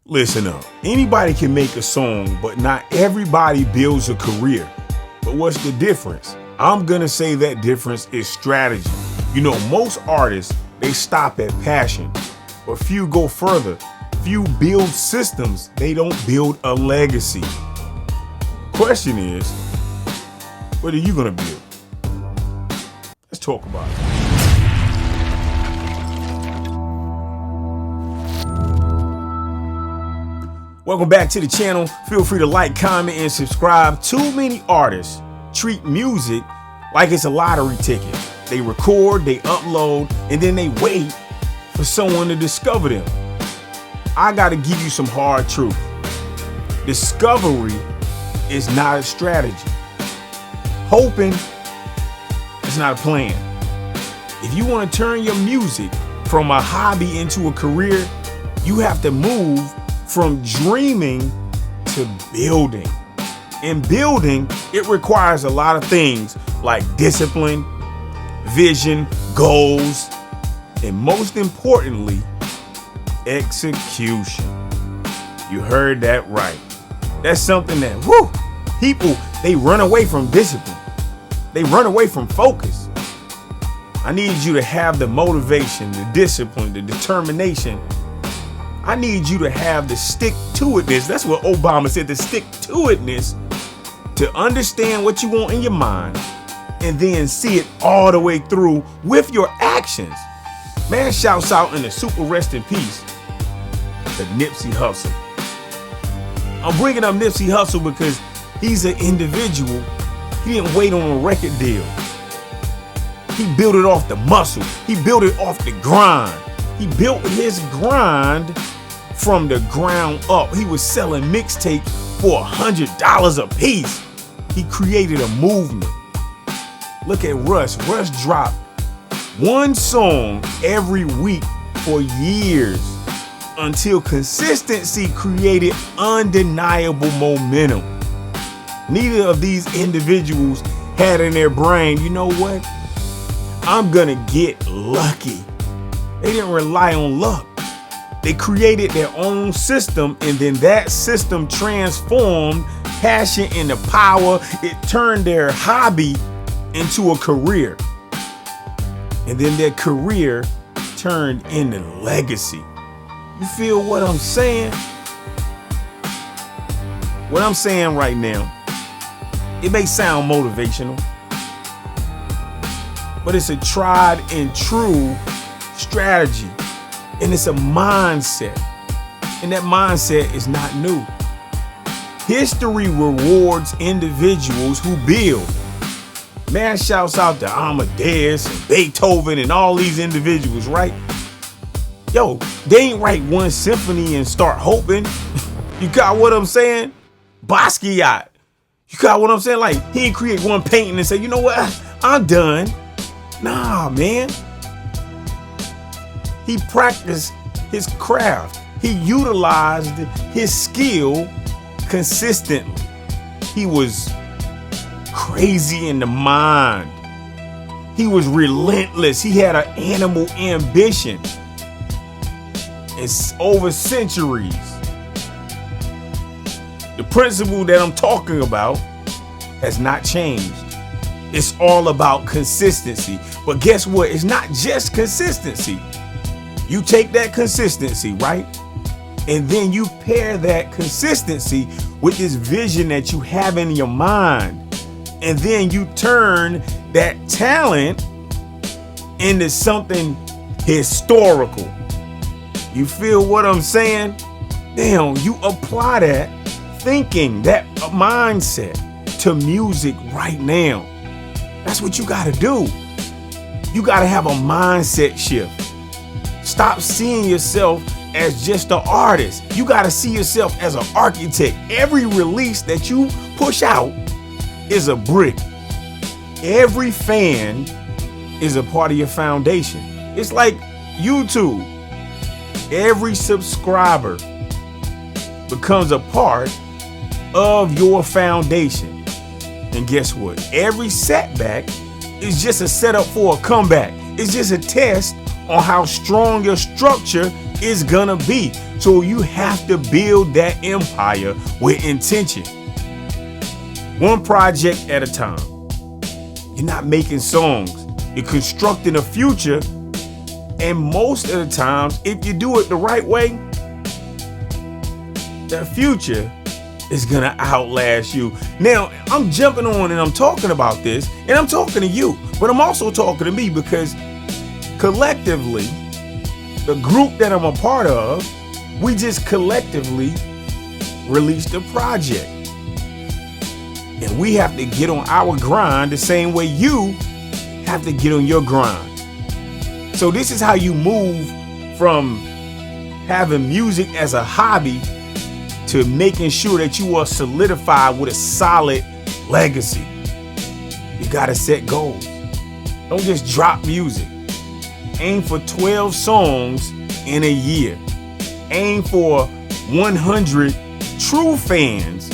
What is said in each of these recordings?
Listen up. Anybody can make a song, but not everybody builds a career. But what's the difference? I'm gonna say that difference is strategy. You know, most artists, they stop at passion, but few go further. Few build systems, they don't build a legacy. Question is, what are you gonna build? Let's talk about it. Welcome back to the channel. Feel free to like, comment, and subscribe. Too many artists treat music like it's a lottery ticket. They record, they upload, and then they wait for someone to discover them. I gotta give you some hard truth. Discovery is not a strategy. Hoping is not a plan. If you want to turn your music from a hobby into a career, you have to move from dreaming to building. In building, it requires a lot of things like discipline, vision, goals, and most importantly, execution. You heard that right. That's something that, people, they run away from discipline. They run away from focus. I need you to have the motivation, the discipline, the determination. I need you to have the stick-to-itness. That's what Obama said, the stick-to-itness, to understand what you want in your mind and then see it all the way through with your actions. Man, shouts out in the super rest in peace to Nipsey Hussle. I'm bringing up Nipsey Hussle because he's an individual. He didn't wait on a record deal. He built it off the muscle. He built it off the grind. He built his grind from the ground up. He was selling mixtapes for $100 a piece. He created a movement. Look at Russ. Russ dropped one song every week for years until consistency created undeniable momentum. Neither of these individuals had in their brain, you know what? I'm gonna get lucky. They didn't rely on luck. They created their own system, and then that system transformed passion into power. It turned their hobby into a career. And then their career turned into legacy. You feel what I'm saying? What I'm saying right now, it may sound motivational, but it's a tried and true strategy, and it's a mindset, and that mindset is not new. History rewards individuals who build. Man, shouts out to Amadeus and Beethoven and all these individuals, right? Yo, they ain't write one symphony and start hoping. You got what I'm saying? Basquiat. You got what I'm saying? Like, he ain't create one painting and say, you know what? I'm done. Nah, man. He practiced his craft. He utilized his skill consistently. He was crazy in the mind. He was relentless. He had an animal ambition. It's over centuries. The principle that I'm talking about has not changed. It's all about consistency. But guess what? It's not just consistency. You take that consistency, right? And then you pair that consistency with this vision that you have in your mind. And then you turn that talent into something historical. You feel what I'm saying? Damn, you apply that thinking, that mindset to music right now. That's what you gotta do. You gotta have a mindset shift. Stop seeing yourself as just an artist. You gotta see yourself as an architect. Every release that you push out is a brick. Every fan is a part of your foundation. It's like YouTube. Every subscriber becomes a part of your foundation. And guess what? Every setback is just a setup for a comeback. It's just a test on how strong your structure is gonna be. So you have to build that empire with intention. One project at a time. You're not making songs. You're constructing a future. And most of the times, if you do it the right way, that future is gonna outlast you. Now, I'm jumping on and I'm talking about this, and I'm talking to you, but I'm also talking to me because collectively, the group that I'm a part of, we just collectively released a project. And we have to get on our grind the same way you have to get on your grind. So this is how you move from having music as a hobby to making sure that you are solidified with a solid legacy. You gotta set goals. Don't just drop music. Aim for 12 songs in a year. Aim for 100 true fans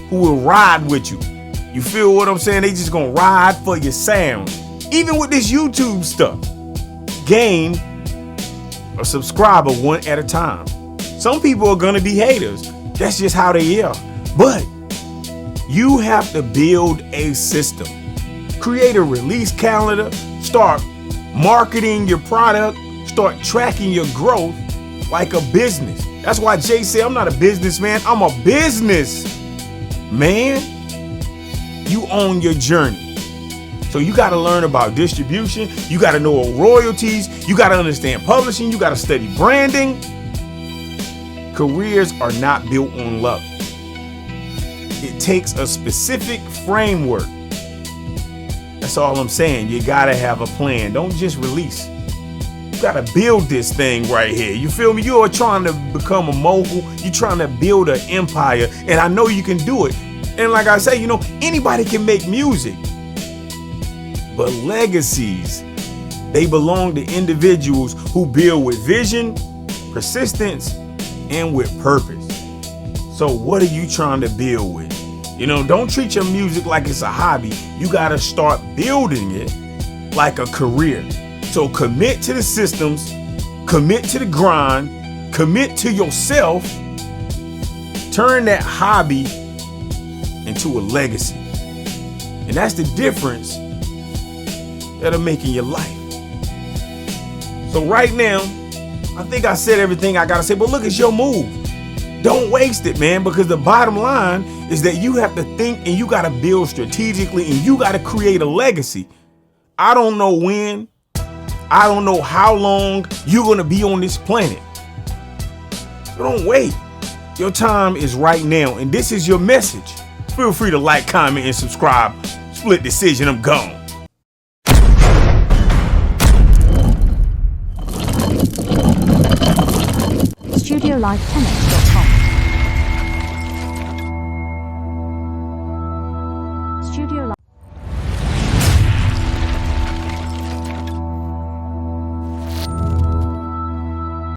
who will ride with you. You feel what I'm saying? They just gonna ride for your sound. Even with this YouTube stuff, gain a subscriber one at a time. Some people are gonna be haters. That's just how they are. But you have to build a system. Create a release calendar. Start marketing your product. Start tracking your growth like a business. That's why Jay said, I'm not a businessman. I'm a business man. You own your journey. So you got to learn about distribution. You got to know royalties. You got to understand publishing. You got to study branding. Careers are not built on luck. It takes a specific framework. That's all I'm saying. You got to have a plan. Don't just release. You got to build this thing right here. You feel me? You are trying to become a mogul. You're trying to build an empire. And I know you can do it. And like I say, you know, anybody can make music. But legacies, they belong to individuals who build with vision, persistence, and with purpose. So what are you trying to build with? You know, don't treat your music like it's a hobby. You got to start building it like a career. So commit to the systems, commit to the grind, commit to yourself, turn that hobby into a legacy. And that's the difference that'll make in your life. So right now, I think I said everything I gotta say, but look, it's your move. Don't waste it, man, because the bottom line is that you have to think and you gotta build strategically and you gotta create a legacy. I don't know when, I don't know how long you're gonna be on this planet. So don't wait. Your time is right now, and this is your message. Feel free to like, comment, and subscribe. Split decision, I'm gone. StudioLive10x.com